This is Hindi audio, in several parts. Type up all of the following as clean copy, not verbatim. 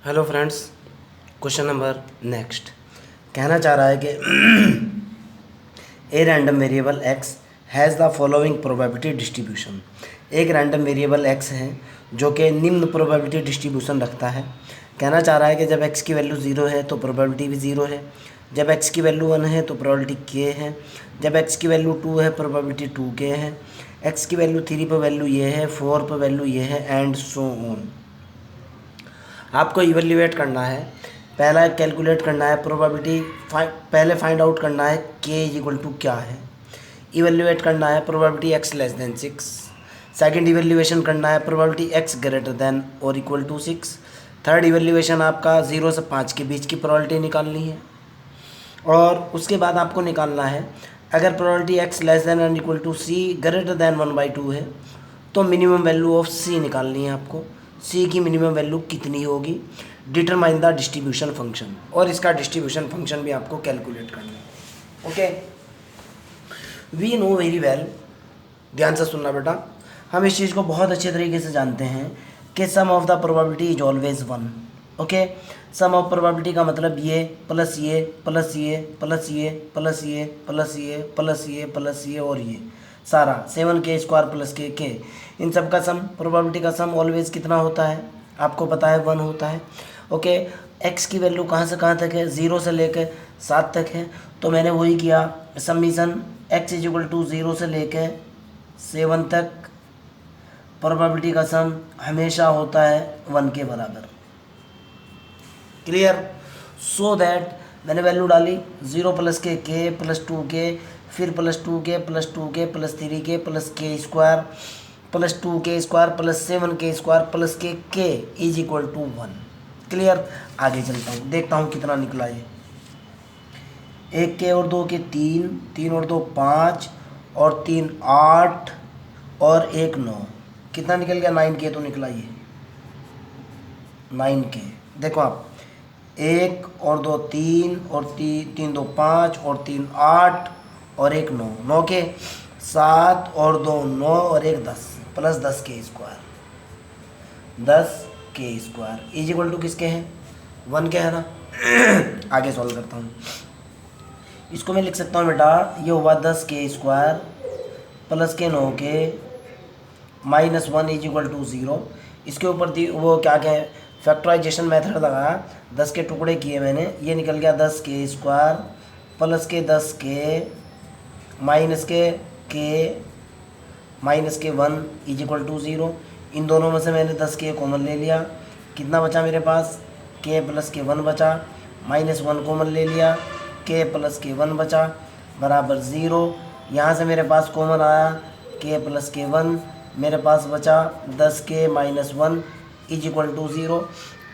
Hello friends, question number next कहना चाह रहा है कि a random variable x has the following probability distribution. एक रैंडम वेरिएबल एक्स है जो कि निम्न प्रोबेबिलिटी डिस्ट्रीब्यूशन रखता है। कहना चाह रहा है कि जब एक्स की वैल्यू ज़ीरो है तो प्रोबेबिलिटी भी ज़ीरो है, जब एक्स की वैल्यू वन है तो प्रोबेबिलिटी के है, जब एक्स की वैल्यू टू है प्रोबेबिलिटी टू के है, एक्स की वैल्यू थ्री पर वैल्यू ये है, फोर पर वैल्यू ये है, एंड सो ऑन। आपको इवेल्युएट करना है, पहला कैलकुलेट करना है प्रोबेबिलिटी, पहले फाइंड आउट करना है के इज इक्वल टू क्या है, इवेल्युएट करना है probability x less then 6, second evaluation करना है प्रोबेबिलिटी एक्स ग्रेटर देन और इक्वल टू 6, थर्ड इवेल्युएशन आपका 0 से 5 के बीच की प्रोबेबिलिटी निकालनी है, और उसके बाद आपको निकालना है अगर probability x less than and equal to C greater than 1/2 है तो मिनिमम वैल्यू ऑफ सी निकालनी है आपको। सी की मिनिमम वैल्यू कितनी होगी, डिटरमाइन द डिस्ट्रीब्यूशन फंक्शन, और इसका डिस्ट्रीब्यूशन फंक्शन भी आपको कैलकुलेट करना है। Okay, we know very well, ध्यान से सुनना बेटा, हम इस चीज़ को बहुत अच्छे तरीके से जानते हैं कि sum of the probability is always one. Okay, sum of probability का मतलब ये प्लस ये प्लस ये प्लस ये प्लस ये प्लस ये प्लस ये प्लस ये और ये सारा 7k स्क्वायर प्लस के इन सब का सम, प्रोबेबिलिटी का सम ऑलवेज कितना होता है आपको पता है, 1 होता है। ओके, एक्स की वैल्यू कहाँ से कहाँ तक है, 0 से लेकर 7 तक है, तो मैंने वही किया, summation x is equal to 0 से लेकर 7 तक प्रोबेबिलिटी का सम हमेशा होता है 1 के बराबर। क्लियर? सो दैट मैंने वैल्यू डाली 0 प्लस के प्लस 2k, फिर plus 2k plus 2k plus 3k plus k square plus 2k square plus 7k square plus k is equal to 1। Clear? आगे चलता हूँ, देखता हूँ कितना निकला ये। 1k और 2k 3, 3 और 2 5 और 3 8 और 1 9, कितना निकल गया, 9k तो निकला ये 9k। देखो आप, 1 और 2 3 और 3 2 5 और 3 8 और 1 9, 9k 7 और 2 9 और 1 10 plus 10k square, 10k square is equal to किसके हैं, 1 के है ना। आगे सॉल्व करता हूँ, इसको मैं लिख सकता हूँ बेटा, ये हुआ 10k स्क्वायर प्लस के 9k minus 1 is equal to 0। इसके ऊपर वो क्या कहें, फैक्टराइजेशन मेथड लगाया, 10 के टुकड़े किए मैंने, ये निकल गया 10k स्क्वायर प्लस के 10k माइनस के 1 इज इक्वल टू 0। इन दोनों में से मैंने 10k कॉमन ले लिया, कितना बचा मेरे पास, k प्लस के 1 बचा, माइनस 1 कॉमन ले लिया, k प्लस के 1 बचा बराबर 0। यहाँ से मेरे पास कॉमन आया k प्लस के 1, मेरे पास बचा 10k minus 1 is equal to 0।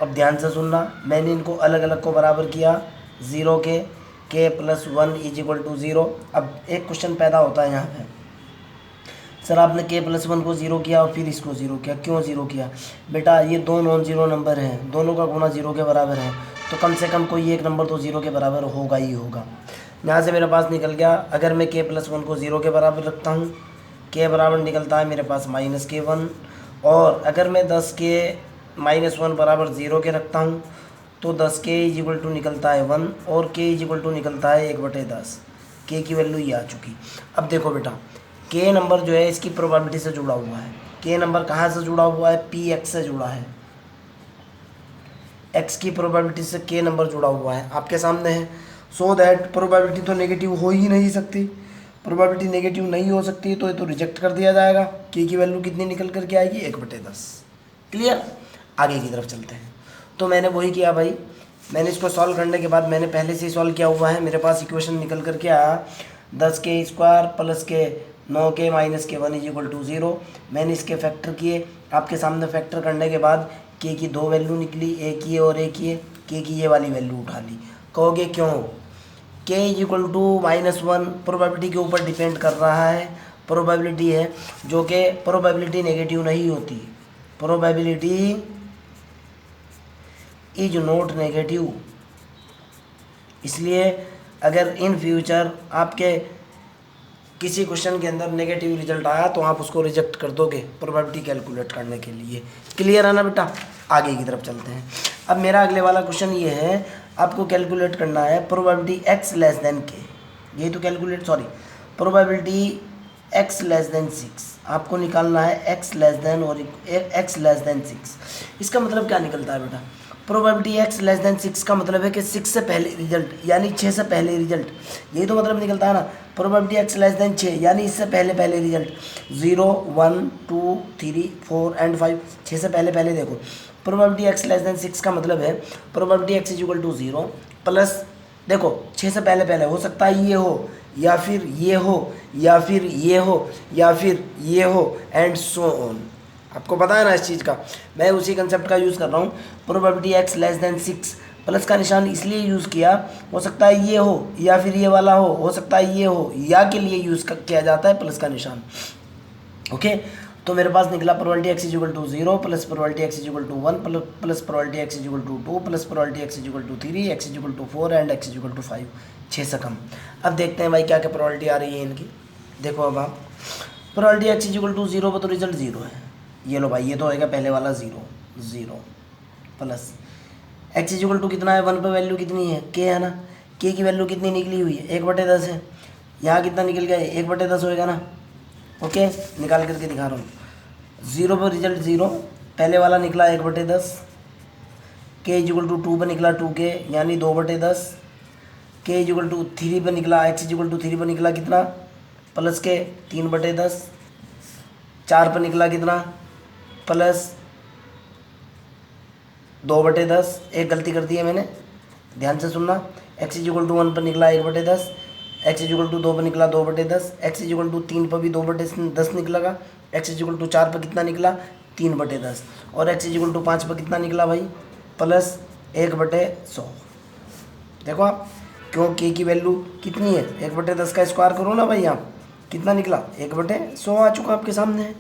अब ध्यान से सुनना, मैंने इनको अलग अलग को बराबर किया, 0 के प्लस 1 इज इक्वल टू 0। अब एक क्वेश्चन पैदा होता है यहाँ पे, सर आपने k प्लस 1 को 0 किया और फिर इसको 0 किया, क्यों 0 किया? बेटा ये दो नॉन जीरो नंबर हैं, दोनों का गुणा 0 के बराबर है, तो कम से कम कोई एक नंबर तो 0 के बराबर होगा ही होगा। यहाँ से मेरे पास निकल गया, अगर मैं k प्लस 1 को 0 के बराबर रखता हूँ, k बराबर निकलता है मेरे पास माइनस के 1, और अगर मैं 10k माइनस 1 बराबर 0 के रखता हूँ तो 10k इज इक्वल टू निकलता है 1 और k इज इक्वल टू निकलता है 1/10। k की वैल्यू ये आ चुकी। अब देखो बेटा, k नंबर जो है इसकी प्रोबेबिलिटी से जुड़ा हुआ है, k नंबर कहाँ से जुड़ा हुआ है, px से जुड़ा है, x की प्रोबेबिलिटी से k नंबर जुड़ा हुआ है, आपके सामने है। सो दैट प्रोबेबिलिटी तो नेगेटिव हो ही नहीं सकती, प्रोबेबिलिटी नेगेटिव नहीं हो सकती तो ये तो रिजेक्ट कर दिया जाएगा। k की वैल्यू कितनी निकल करके आएगी, 1/10। क्लियर? आगे की तरफ चलते हैं। तो मैंने वही किया भाई, मैंने इसको सॉल्व करने के बाद मैंने पहले से ही सॉल्व किया हुआ है, मेरे पास इक्वेशन निकल करके आया 10k स्क्वायर प्लस के 9k माइनस के 1 इज इक्वल टू 0। मैंने इसके फैक्टर किए, आपके सामने फैक्टर करने के बाद k की दो वैल्यू निकली, एक ये और एक ये, k की ये वाली वैल्यू उठा ली। कहोगे क्यों? k is equal to -1 probability के ऊपर डिपेंड कर रहा है, प्रोबेबिलिटी है जो कि प्रोबेबिलिटी नेगेटिव नहीं होती, प्रोबेबिलिटी इज नॉट नेगेटिव। इसलिए अगर इन फ्यूचर आपके किसी क्वेश्चन के अंदर नेगेटिव रिजल्ट आया तो आप उसको रिजेक्ट कर दोगे प्रोबेबिलिटी कैलकुलेट करने के लिए। क्लियर है ना बेटा? आगे की तरफ चलते हैं। अब मेरा अगले वाला क्वेश्चन ये है, आपको कैलकुलेट करना है प्रोबेबिलिटी x लेस देन के, यही तो calculate probability x less than 6 आपको निकालना है, x लेस देन और x लेस देन 6। इसका मतलब क्या निकलता है बेटा, प्रोबेबिलिटी x लेस देन 6 का मतलब है कि 6 से पहले रिजल्ट यानी 6 से पहले रिजल्ट, यही तो मतलब निकलता है ना। प्रोबेबिलिटी x लेस देन 6 यानी इससे पहले पहले रिजल्ट 0 1 2 3 4 एंड 5, 6 से पहले पहले देखो। प्रोबेबिलिटी x लेस देन 6 का मतलब है probability x equal to 0 plus, देखो 6 से पहले पहले हो सकता है ये हो या फिर ये हो या फिर ये हो या फिर ये हो एंड सो ऑन। आपको पता है ना इस चीज़ का, मैं उसी कंसेप्ट का यूज़ कर रहा हूँ। Probability x less than 6 plus का निशान इसलिए यूज़ किया, हो सकता है ये हो या फिर ये वाला हो सकता है ये हो, या के लिए यूज़ किया जाता है प्लस का निशान। ओके, तो मेरे पास निकला probability x equal to 0 plus probability x equal to 1 plus probability x equal to 2 plus probability x equal to 3 x equal to 4 and x equal to 5, 6 से कम। अब देखते हैं भाई क्या क्या प्रोबेबिलिटी आ रही है इनकी। देखो अब आप प्रोबेबिलिटी x इक्वल टू 0 पर तो रिजल्ट 0 है, ये लो भाई, ये तो होएगा पहले वाला 0 प्लस x इक्वल टू कितना है, 1 पर वैल्यू कितनी है, k है ना, k की वैल्यू कितनी निकली हुई है 1/10 है, यहाँ कितना निकल गया है 1/10 होएगा ना। ओके, निकाल करके दिखा रहा हूँ। 0 पर रिजल्ट 0, पहले वाला निकला 1/10, k इक्वल टू 2 पर निकला 2k यानी 2/10, k इक्वल टू 3 पर निकला, x इक्वल टू 3 पर निकला कितना प्लस k 3/10, 4 पर निकला कितना प्लस 2/10, एक गलती कर दी है मैंने, ध्यान से सुनना। x इक्वल टू 1 पर निकला 1/10, x इक्वल टू 2 पर निकला 2/10, x इक्वल टू 3 पर भी 2/10 निकलेगा, x इक्वल टू 4 पर कितना निकला 3/10, और x इक्वल टू 5 पर कितना निकला भाई प्लस 1/100। देखो आप, क्यों k की वैल्यू कितनी है 1/10 का स्क्वायर करो ना भाई, आप कितना निकला 1/100 आ चुका आपके सामने है,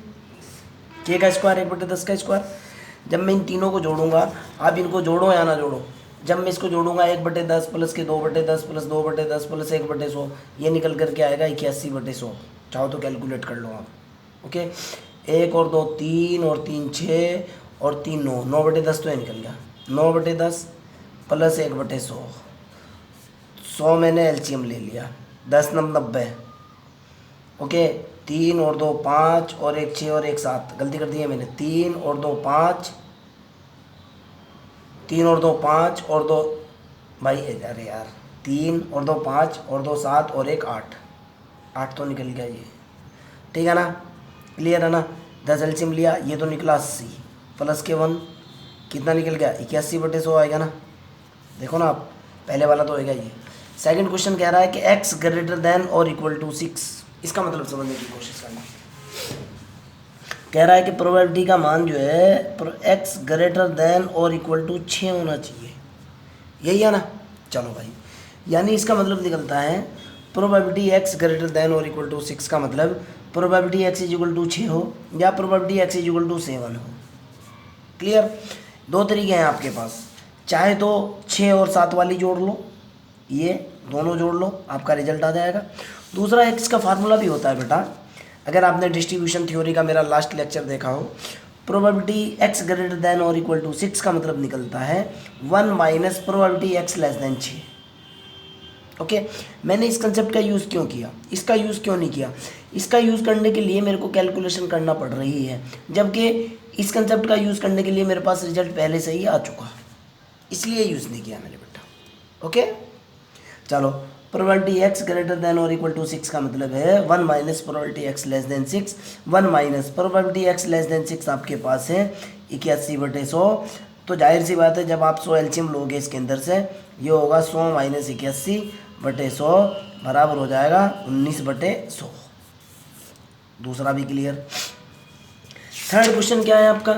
k का स्क्वायर 1/10 का स्क्वायर। जब मैं इन तीनों को जोड़ूंगा, आप इनको जोड़ो या ना जोड़ो, जब मैं इसको जोड़ूंगा 1/10 प्लस के 2/10 प्लस 2/10 प्लस 1/100, ये निकल करके आएगा 81/100। चाहो तो कैलकुलेट कर लो आप। ओके, 1 और 2 3 और 3 6 और 3 9, 9/10 तो ये निकल गया, 9/10 प्लस 1/100, 100 मैंने एलसीएम ले लिया, 10 9 90। ओके, 3 और 2 5 और 1 6 और 1 7, गलती कर दी है मैंने, 3 और 2 5, 3 और 2 5 और 2 भाई, अरे यार 3 और 2 5 और 2 7 और 1 8, 8 तो निकल गया ये, ठीक है ना, क्लियर है ना। 10 एलसीएम लिया, ये तो निकला 80 प्लस के 1 कितना निकल गया 81/100 आएगा ना। देखो ना आप, पहले वाला तो होएगा ये। सेकंड क्वेश्चन कह रहा है कि x ग्रेटर देन और इक्वल टू 6, इसका मतलब समझने की कोशिश करना। कह रहा है कि प्रोबेबिलिटी का मान जो है x ग्रेटर देन और इक्वल टू 6 होना चाहिए, यही है ना। चलो भाई, यानी इसका मतलब निकलता है प्रोबेबिलिटी x ग्रेटर देन और इक्वल टू 6 का मतलब प्रोबेबिलिटी x इक्वल टू 6 हो या प्रोबेबिलिटी x इक्वल टू 7 हो। क्लियर, दो तरीके हैं आपके पास, चाहे तो 6 और 7 वाली जोड़ लो, ये दोनों जोड़ लो, आपका रिजल्ट आ जाएगा। दूसरा x का फार्मूला भी होता है बेटा, अगर आपने डिस्ट्रीब्यूशन थ्योरी का मेरा लास्ट लेक्चर देखा हो, प्रोबेबिलिटी x ग्रेटर देन और इक्वल टू 6 का मतलब निकलता है 1 minus probability x less than 6। Okay, मैंने इस कंसेप्ट का यूज़ क्यों किया, इसका यूज़ क्यों नहीं किया, इसका यूज़ करने के लिए मेरे को कैलकुलेशन करना पड़ रही है, जबकि इस कंसेप्ट का यूज़ करने के लिए मेरे पास रिजल्ट पहले से ही आ चुका, इसलिए यूज़ नहीं किया मैंने बेटा। ओके, चलो, प्रोबेबिलिटी x ग्रेटर देन और इक्वल टू 6 का मतलब है 1 minus probability x less than 6, 1 minus probability x less than 6 आपके पास है 81/100। तो जाहिर सी बात है, जब आप 100 एलसीएम लोगे इसके अंदर से, ये होगा 100 माइनस 81/100 बराबर हो जाएगा 19/100। दूसरा भी क्लियर। थर्ड क्वेश्चन क्या है आपका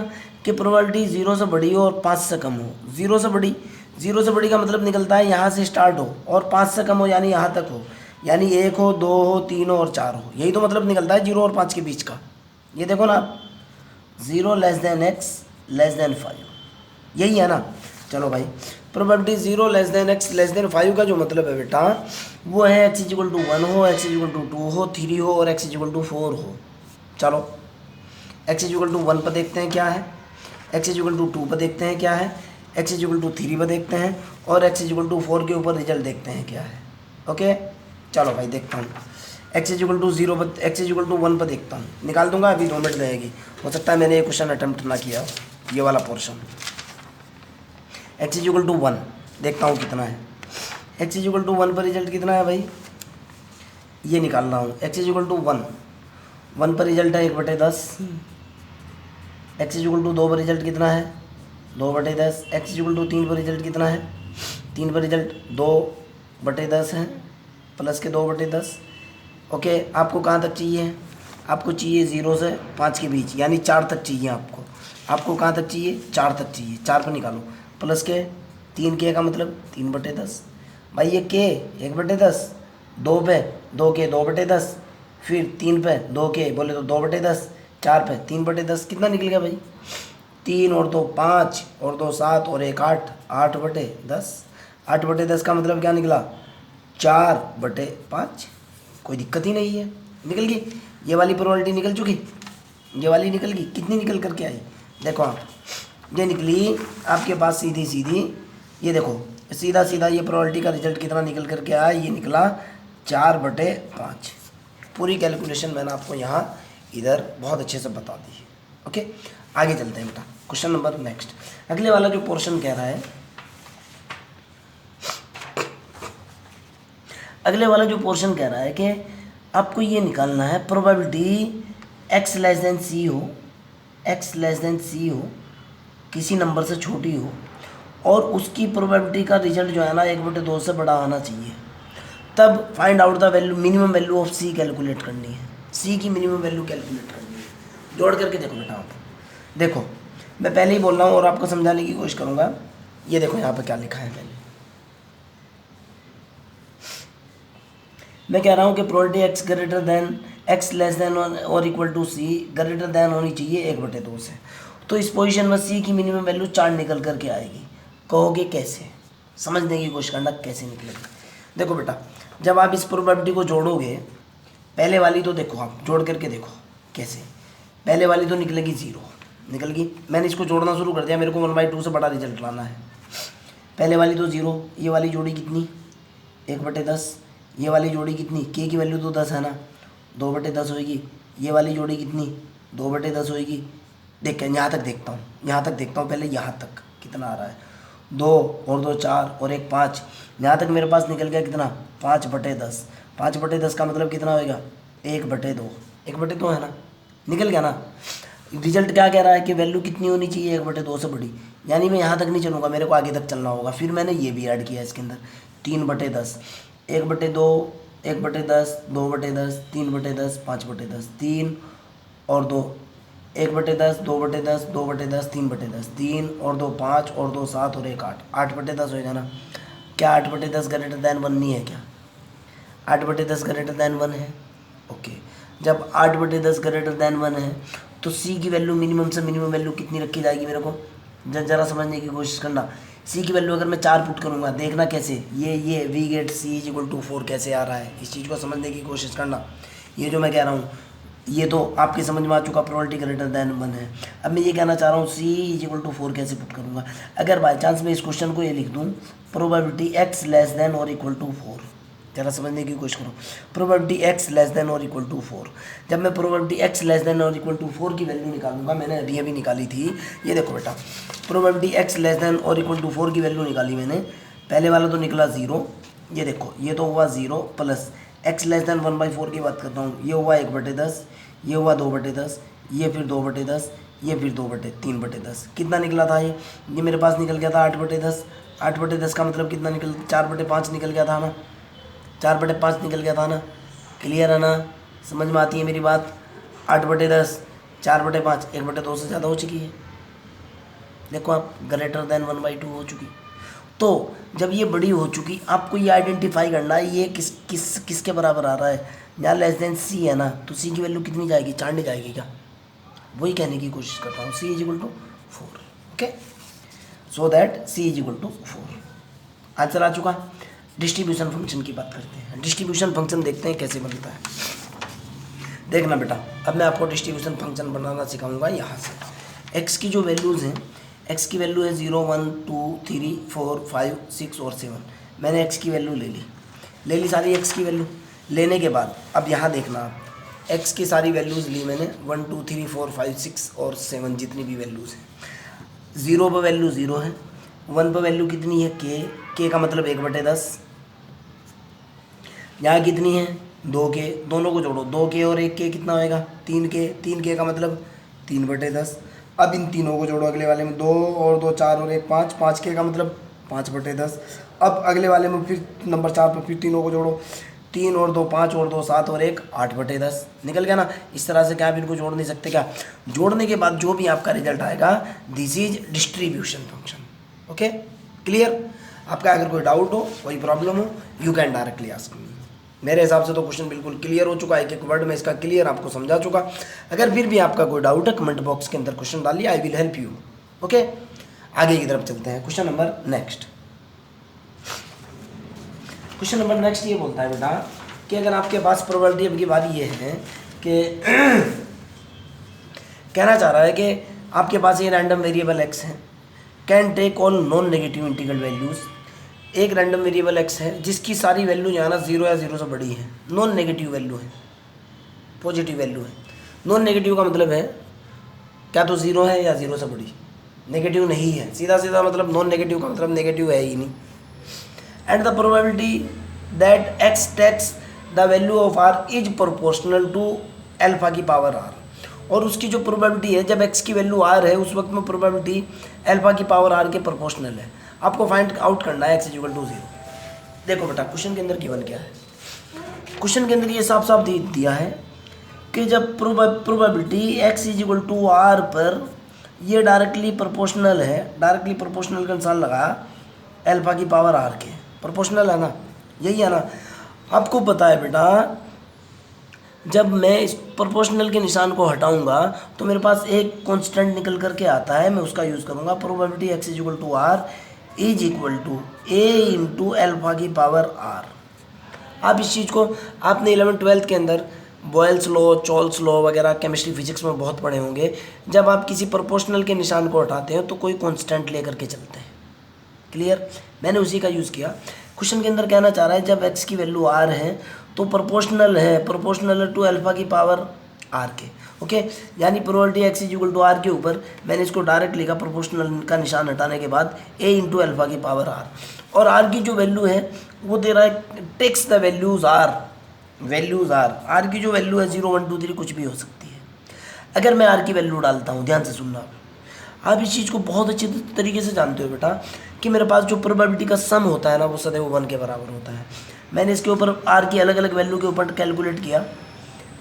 कि प्रोबेबिलिटी 0 से बड़ी हो और 5 से कम हो। 0 से बड़ी का मतलब निकलता है यहाँ से स्टार्ट हो और 5 से कम हो यानी यहाँ तक हो, यानी 1 हो 2 हो 3 हो और 4 हो, यही तो मतलब निकलता है 0 और 5 के बीच का। ये देखो ना, 0 less than x less than 5, यही है ना। चलो भाई, probability 0 less than x less than 5 का जो मतलब है बेटा, वो है x इक्वल टू 1 हो, x इक्वल टू 2 हो, 3 हो और x इक्वल टू 4 हो। चलो, x इक्वल टू 1 पर देखते हैं क्या है। एक्स इज इक्वल टू 2 पर देखते हैं क्या है, एक्स इज इक्वल टू 3 पर देखते हैं, और एक्स इज इक्वल टू 4 के ऊपर रिजल्ट देखते हैं क्या है। ओके चलो भाई देखता हूँ। एक्स इज इक्वल टू 0 पर, एक्स इज इक्वल टू 1 पर देखता हूँ, निकाल दूंगा, अभी 2 मिनट लगेगी, हो सकता है मैंने ये क्वेश्चन अटेम्प्ट ना किया हो, ये वाला portion. X is equal to 1 देखता हूँ कितना है, एक्स इज इक्वल टू 1 पर रिजल्ट कितना है भाई, ये निकाल रहा हूँ। एक्स इज इक्वल टू 1 पर रिजल्ट है 1/10, एक्स इज इक्वल टू 2 पर रिजल्ट कितना है 2/10, एक्स इज इक्वल टू 3 पर रिजल्ट कितना है 3 पर रिजल्ट 2/10 है, प्लस के 2/10। ओके आपको कहाँ तक चाहिए, आपको चाहिए 0 से 5 के बीच, यानी 4 तक चाहिए आपको कहाँ तक चाहिए 4 तक चाहिए, 4 पर निकालो, प्लस के 3 के का मतलब 3/10, भाई ये के 1/10, 2 पे 2 के 2/10, फिर 3 पे 2 के बोले तो 2/10, 4 पे 3/10, कितना निकल गया भाई 3 और 2 5 और 2 7 और 1 8, 8/10, 8/10 का मतलब क्या निकला 4/5, कोई दिक्कत ही नहीं है, निकल गई ये वाली प्रोबेबिलिटी, निकल चुकी, ये वाली निकल गई, कितनी निकल करके आई देखो आप, ये निकली आपके पास सीधी सीधी, ये देखो सीधा सीधा ये प्रोबेबिलिटी का रिजल्ट कितना निकल करके आया, ये निकला 4/5। पूरी कैलकुलेशन मैंने आपको यहाँ इधर बहुत अच्छे से बता दी है। ओके आगे चलते हैं बेटा, क्वेश्चन नंबर नेक्स्ट, अगले वाला जो पोर्शन कह रहा है, अगले वाला जो पोर्शन कह रहा है कि आपको ये निकालना है प्रोबेबिलिटी x लेस देन सी हो, x लेस देन सी हो, किसी नंबर से छोटी हो, और उसकी प्रोबेबिलिटी का रिजल्ट जो है ना 1/2 से बड़ा आना चाहिए, तब find out the value, minimum value of c calculate करनी है, सी की मिनिमम वैल्यू कैलकुलेट करनी है। जोड़ करके देखो बेटा, आप देखो मैं पहले ही बोल रहा हूँ और आपको समझाने की कोशिश करूँगा, ये देखो यहाँ पे क्या लिखा है, पहले मैं कह रहा हूँ कि probability X greater than, X less than और equal to C greater than होनी चाहिए 1/2 से, तो इस पोजीशन में सी की मिनिमम वैल्यू 4 निकल करके आएगी। कहोगे कैसे, समझने की कोशिश करना कैसे निकलेगा। देखो बेटा जब आप इस प्रोबेबिलिटी को जोड़ोगे, पहले वाली तो देखो आप जोड़ करके देखो कैसे, पहले वाली तो निकलेगी 0, निकल गई, मैंने इसको जोड़ना शुरू कर दिया, मेरे को 1/2 से बड़ा रिजल्ट लाना है, पहले वाली तो 0, ये वाली जोड़ी कितनी 1/10, ये वाली जोड़ी कितनी, के की वैल्यू तो 10 है ना, 2/10 होगी, ये वाली जोड़ी कितनी 2/10 होगी। देख के यहाँ तक देखता हूँ, यहाँ तक देखता हूँ, पहले यहाँ तक कितना आ रहा है, 2 और 2 4 और 1 5, यहाँ तक मेरे पास निकल गया कितना 5/10, 5/10 का मतलब कितना होएगा 1/2, 1/2 है ना, निकल गया ना। रिजल्ट क्या कह रहा है कि वैल्यू कितनी होनी चाहिए 1/2 से बड़ी, यानी मैं यहाँ तक नहीं चलूँगा, मेरे को आगे तक चलना होगा। फिर मैंने ये भी ऐड किया इसके अंदर 3/10, 1/2, 1/10, 2/10, 3/10, 5/10, 3 और 2, 1/10, 2/10, 2/10, 3/10, 3 और 2 5 और 2 7 और 1 8, 8/10 होएगा ना। क्या 8/10 ग्रेटर दैन 1 नहीं है क्या, 8/10 ग्रेटर दैन 1 है। ओके जब 8/10 ग्रेटर दैन 1 है तो सी की वैल्यू मिनिमम से मिनिमम वैल्यू कितनी रखी जाएगी, मेरे को ज़रा समझने की कोशिश करना। सी की वैल्यू अगर मैं 4 पुट करूँगा, देखना कैसे ये we get c is equal to 4 कैसे आ रहा है, इस चीज़ को समझने की कोशिश करना। ये जो मैं कह रहा हूँ ये तो आपकी समझ में आ चुका, प्रोबेबिलिटी ग्रेटर दैन 1 है। अब मैं ये कहना चाह रहा हूँ सी इज इक्वल टू 4 कैसे पुट करूँगा। अगर बाई चांस मैं इस क्वेश्चन को ये लिख दूँ प्रोबेबिलिटी एक्स लेस देन और इक्वल टू 4, ज़रा समझने की कोशिश करो, प्रोबेबिलिटी एक्स लेस देन और इक्वल टू 4। जब मैं प्रोबेबिलिटी एक्स लेस देन और इक्वल टू 4 की वैल्यू निकालूंगा, मैंने अभी अभी निकाली थी, ये देखो बेटा प्रोबेबिलिटी एक्स लेस देन और इक्वल टू 4 की वैल्यू निकाली मैंने, पहले वाला तो निकला 0, ये देखो ये तो हुआ 0 प्लस एक्स लेस देन 1/4 की बात करता हूँ, ये हुआ 1/10, ये हुआ 2/10, ये फिर 2/10, ये फिर 3/10, कितना निकला था ये मेरे पास निकल गया था 8/10, 8/10 का मतलब कितना निकल 4/5 निकल गया था ना, 4/5 निकल गया था ना, क्लियर है ना, समझ में आती है मेरी बात। 8/10 4/5 1/2 से ज़्यादा हो चुकी है, देखो आप ग्रेटर देन 1/2 हो चुकी। तो जब ये बड़ी हो चुकी आपको ये आइडेंटिफाई करना है ये किसके बराबर आ रहा है, यहाँ लेस देन सी है ना, तो सी की वैल्यू कितनी जाएगी, 4 नहीं जाएगी क्या, वही कहने की कोशिश कर रहा हूँ। C is equal to 4, okay, so that C is equal to 4। Answer आ चुका। डिस्ट्रीब्यूशन फंक्शन की बात करते हैं, डिस्ट्रीब्यूशन फंक्शन देखते हैं कैसे बनता है। देखना बेटा अब मैं आपको डिस्ट्रीब्यूशन फंक्शन बनाना सिखाऊंगा यहाँ से। एक्स की जो वैल्यूज़ हैं, एक्स की वैल्यू है 0 1 2 3 4 5 6 और 7। मैंने एक्स की वैल्यू ले ली सारी एक्स की वैल्यू। लेने के बाद अब यहाँ देखना आप, एक्स की सारी वैल्यूज़ ली मैंने 1 2 3 4 5 6 और 7 जितनी भी वैल्यूज़ हैं। 0 पर वैल्यू 0 है, 1 पर वैल्यू कितनी है के का मतलब 1/10। यहाँ कितनी है 2 के, दोनों को जोड़ो, 2 के और 1 के कितना होएगा 3 के, 3 के का मतलब 3/10। अब इन तीनों को जोड़ो, अगले वाले में 2 और 2 4 और 1 5, 5 के का मतलब 5/10। अब अगले वाले में फिर नंबर 4 पर फिर तीनों को जोड़ो, 3 और 2 5 और 2 7 और 1 8/10। निकल गया ना। इस तरह से क्या आप इनको जोड़ नहीं सकते क्या? जोड़ने के बाद जो भी आपका रिजल्ट आएगा, this is distribution function. Okay, clear? आपका अगर कोई डाउट हो, कोई प्रॉब्लम हो, you can directly ask me. मेरे हिसाब से तो क्वेश्चन बिल्कुल क्लियर हो चुका है, एक वर्ड में इसका क्लियर आपको समझा चुका। अगर फिर भी आपका कोई डाउट है, कमेंट बॉक्स के अंदर क्वेश्चन डालिए, I will help you. Okay, आगे की तरफ चलते हैं। क्वेश्चन नंबर नेक्स्ट ये बोलता है बेटा कि अगर आपके पास प्रोबेबिलिटी, अब की बारी ये है कि कहना चाह रहा है कि आपके पास ये रैंडम वेरिएबल एक्स है, can take all non negative integral values. एक रैंडम वेरिएबल एक्स है जिसकी सारी वैल्यू यहाँ ना 0 या 0 से बड़ी है, नॉन नेगेटिव वैल्यू है, पॉजिटिव वैल्यू है। नॉन नेगेटिव का मतलब है क्या तो 0 है या 0 से बड़ी, नेगेटिव नहीं है, सीधा सीधा मतलब नॉन नेगेटिव का मतलब नेगेटिव है ही नहीं। And the probability that x takes the value of r is proportional to alpha की पावर आर। और उसकी जो प्रोबेबिलिटी है, जब एक्स की वैल्यू आर है, उस वक्त में प्रोबेबिलिटी अल्फा की पावर आर के प्रोपोर्शनल है। आपको फाइंड आउट करना है एक्स इक्वल टू 0। देखो बेटा, क्वेश्चन के अंदर गिवन क्या है? क्वेश्चन के अंदर ये साफ साफ दिया है कि जब probability x equal to r पर ये डायरेक्टली प्रोपोर्शनल है, डायरेक्टली प्रोपोर्शनल का निशान लगा अल्फा की पावर आर के, प्रोपोर्शनल है ना, यही है ना। आपको पता है बेटा, जब मैं इस प्रोपोर्शनल के निशान को हटाऊंगा तो मेरे पास एक कांस्टेंट निकल करके आता है, मैं उसका यूज़ करूंगा। Probability x equal to r is equal to a into alpha की पावर आर। आप इस चीज़ को आपने 11th-12th के अंदर बॉयल्स लॉ, चॉल्स लॉ वगैरह केमिस्ट्री फिजिक्स में बहुत पढ़े होंगे। जब आप किसी प्रोपोर्शनल के निशान को हटाते हैं तो कोई कांस्टेंट लेकर के चलते हैं। क्लियर? मैंने उसी का यूज़ किया। क्वेश्चन के अंदर कहना चाह रहा है जब एक्स की वैल्यू आर है तो प्रोपोर्शनल टू अल्फा की पावर आर के। ओके, यानी probability x is equal to r के ऊपर मैंने इसको डायरेक्ट लिखा, प्रोपोर्शनल का निशान हटाने के बाद ए इंटू अल्फा की पावर आर। और आर की जो वैल्यू है वो दे रहा है takes the values r. R की जो वैल्यू है 0 1 2 3 कुछ भी हो सकती है। अगर मैं आर की वैल्यू डालता हूँ, ध्यान से सुनना, आप इस चीज़ को बहुत अच्छी तरीके से जानते हो बेटा कि मेरे पास जो प्रोबेबिलिटी का सम होता है ना, वो सदैव 1 के बराबर होता है। मैंने इसके ऊपर आर की अलग अलग वैल्यू के ऊपर कैलकुलेट किया।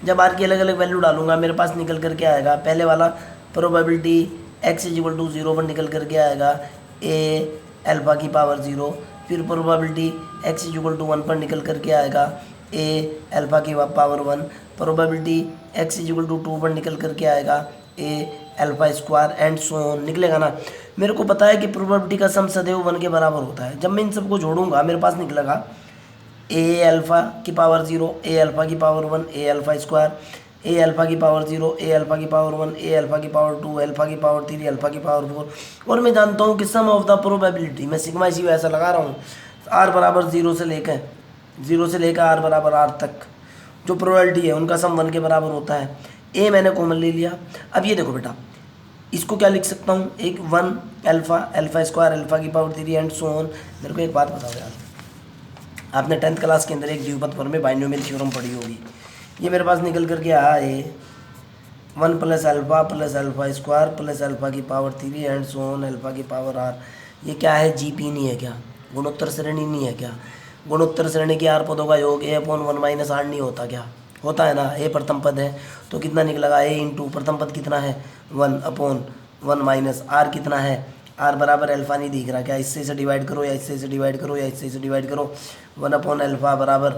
जब आर की अलग अलग वैल्यू डालूंगा मेरे पास निकल करके आएगा, पहले वाला probability x is equal to 0 पर निकल करके आएगा ए अल्फा की पावर 0। फिर probability x is equal to 1 पर निकल करके आएगा ए अल्फा की power 1। Probability x is equal to 2 पर निकल करके आएगा a alpha square and so on. निकलेगा ना। मेरे को पता है कि प्रोबेबिलिटी का सम सदैव 1 के बराबर होता है। जब मैं इन सबको जोड़ूंगा मेरे पास निकलेगा ए अल्फा की पावर 0, ए अल्फा की पावर 1, ए अल्फा स्क्वायर, ए अल्फा की पावर 0, ए अल्फा की पावर 1, ए अल्फा की पावर 2, अल्फा की पावर 3, अल्फा की पावर 4। और मैं जानता हूँ कि सम ऑफ द प्रोबेबिलिटी, मैं सिग्मा इसी ऐसा लगा रहा हूँ, आर बराबर 0 से लेकर आर बराबर आर तक जो प्रोबेबिलिटी है उनका सम 1 के बराबर होता है। ए मैंने कॉमन ले लिया। अब ये देखो बेटा, इसको क्या लिख सकता हूँ, एक 1 अल्फा स्क्वायर, अल्फा की पावर 3 एंड सो ऑन। मेरे को एक बात बताओ यार, आपने 10th क्लास के अंदर एक द्विपद पर में बाइनोमियल थ्योरम पढ़ी होगी। ये मेरे पास निकल करके आया है 1 plus alpha square plus alpha की power 3 and so on alpha की पावर आर। ये क्या है, जीपी नहीं है क्या, गुणोत्तर श्रेणी नहीं है क्या? गुणोत्तर श्रेणी के आर पदों का योग a/1 माइनस आर नहीं होता क्या? होता है ना। ए प्रथम पद है तो कितना निकलेगा, ए इंटू प्रथम पद कितना है 1/1 माइनस आर कितना है, आर बराबर अल्फा नहीं दिख रहा क्या? इससे इसे डिवाइड करो या इससे डिवाइड करो या इससे डिवाइड करो। 1/अल्फा बराबर,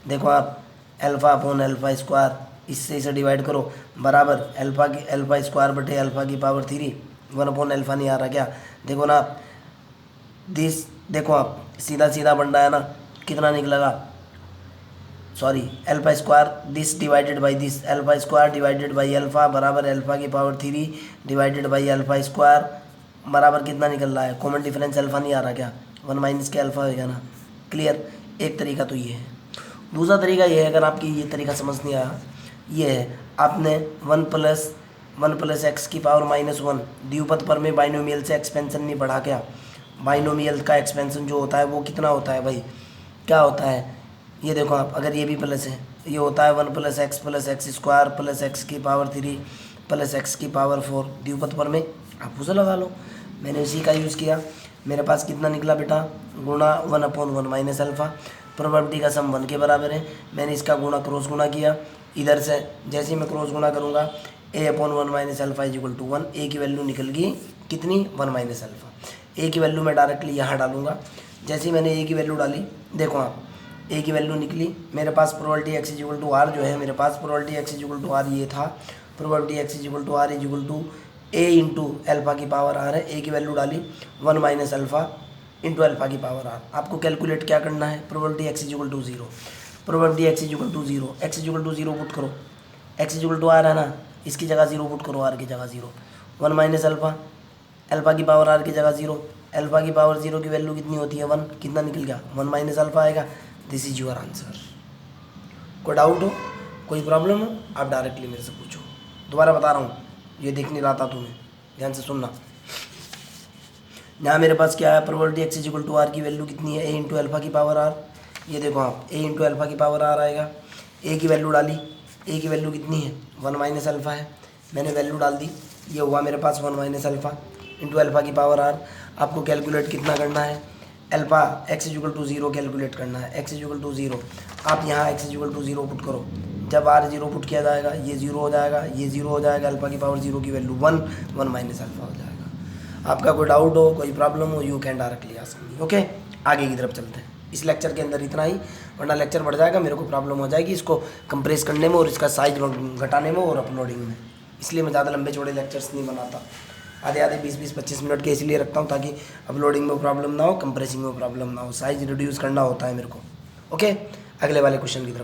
देखो आप, अल्फा स्क्वायर, इससे इसे डिवाइड करो, बराबर अल्फा स्क्वायर बटे अल्फा की पावर 3। 1/अल्फा नहीं आ रहा क्या? देखो ना आप, देखो आप, सीधा सीधा बन रहा है ना, कितना निकलेगा sorry alpha square this divided by this, alpha square divided by alpha बराबर अल्फा की power 3 divided by alpha square बराबर कितना निकल रहा है, कॉमन डिफरेंस अल्फा नहीं आ रहा क्या, 1 माइनस के अल्फा होगा ना। क्लियर। एक तरीका तो ये है। दूसरा तरीका ये है, अगर आपकी ये तरीका समझ नहीं आया, ये है आपने 1 प्लस एक्स की पावर -1 द्विपद पर में बाइनोमियल से एक्सपेंशन नहीं बढ़ा क्या। बाइनोमियल का एक्सपेंशन जो होता है वो कितना होता है भाई, क्या होता है, ये देखो आप, अगर ये भी प्लस है, ये होता है 1 plus x square plus x की पावर 3 प्लस एक्स की पावर 4 द्विपद पर में, आप उसे लगा लो। मैंने उसी का यूज़ किया, मेरे पास कितना निकला बेटा, गुणा 1/1 माइनस अल्फ़ा, प्रोबेबिलिटी का सम 1 के बराबर है। मैंने इसका गुणा क्रॉस गुणा किया, इधर से जैसे ही मैं क्रॉस गुणा करूँगा a/1 minus alpha equal to 1, a की वैल्यू निकल गई कितनी, 1 माइनस अल्फ़ा। ए की वैल्यू मैं डायरेक्टली यहाँ डालूंगा। जैसे ही मैंने ए की वैल्यू डाली, देखो आप, ए की वैल्यू निकली, मेरे पास probability x equal to R जो है, मेरे पास probability x equal to R ये था, probability x equal to R equal to a into alpha की पावर आर है। ए की वैल्यू डाली 1 माइनस अल्फ़ा इंटू अल्फ़ा की पावर आर। आपको कैलकुलेट क्या करना है, probability x equal to 0, probability x equal to 0, X equal to 0 put करो, एक्स इक्वल टू आर है ना, इसकी जगह 0 पुट करो, आर की जगह 0, 1 माइनस अल्फ़ा, अल्फ़ा की पावर आर की जगह 0, अल्फ़ा की पावर 0 की वैल्यू कितनी होती है 1, कितना निकल गया 1 माइनस अल्फ़ा आएगा। This is your answer. कोई डाउट हो, कोई प्रॉब्लम हो, आप डायरेक्टली मेरे से पूछो। दोबारा बता रहा हूँ, ये देख नहीं रहा था तुम्हें, ध्यान से सुनना। यहाँ मेरे पास क्या है, probability x equal to r की वैल्यू कितनी है, ए इंटू अल्फ़ा की पावर आर। ये देखो आप, ए इंटू अल्फ़ा की पावर आर आएगा। ए की वैल्यू डाली, ए की वैल्यू कितनी है 1 माइनस अल्फ़ा है, मैंने वैल्यू डाल दी, ये हुआ मेरे पास 1 माइनस अल्फ़ा इंटू अल्फ़ा की पावर आर। आपको कैलकुलेट कितना करना है, alpha x equal to 0 calculate करना है, एक्स इक्वल टू 0। आप यहाँ एक्स इक्वल टू 0 पुट करो, जब आर 0 पुट किया जाएगा ये 0 हो जाएगा, ये 0 हो जाएगा, अल्फ़ा की पावर 0 की वैल्यू 1 माइनस अल्फ़ा हो जाएगा। आपका कोई डाउट हो, कोई प्रॉब्लम हो, you can directly ask me. Okay, आगे की तरफ चलते हैं। इस लेक्चर के अंदर इतना ही, वरना लेक्चर बढ़ जाएगा, मेरे को प्रॉब्लम हो जाएगी इसको कंप्रेस करने में और इसका साइज घटाने में और अपलोडिंग में। इसलिए मैं ज़्यादा लंबे चौड़े लेक्चर्स नहीं बनाता, आधे 20-25 मिनट के इसलिए रखता हूँ ताकि अपलोडिंग में प्रॉब्लम ना हो, कंप्रेसिंग में प्रॉब्लम ना हो, साइज रिड्यूस करना होता है मेरे को। ओके, अगले वाले क्वेश्चन की तरफ।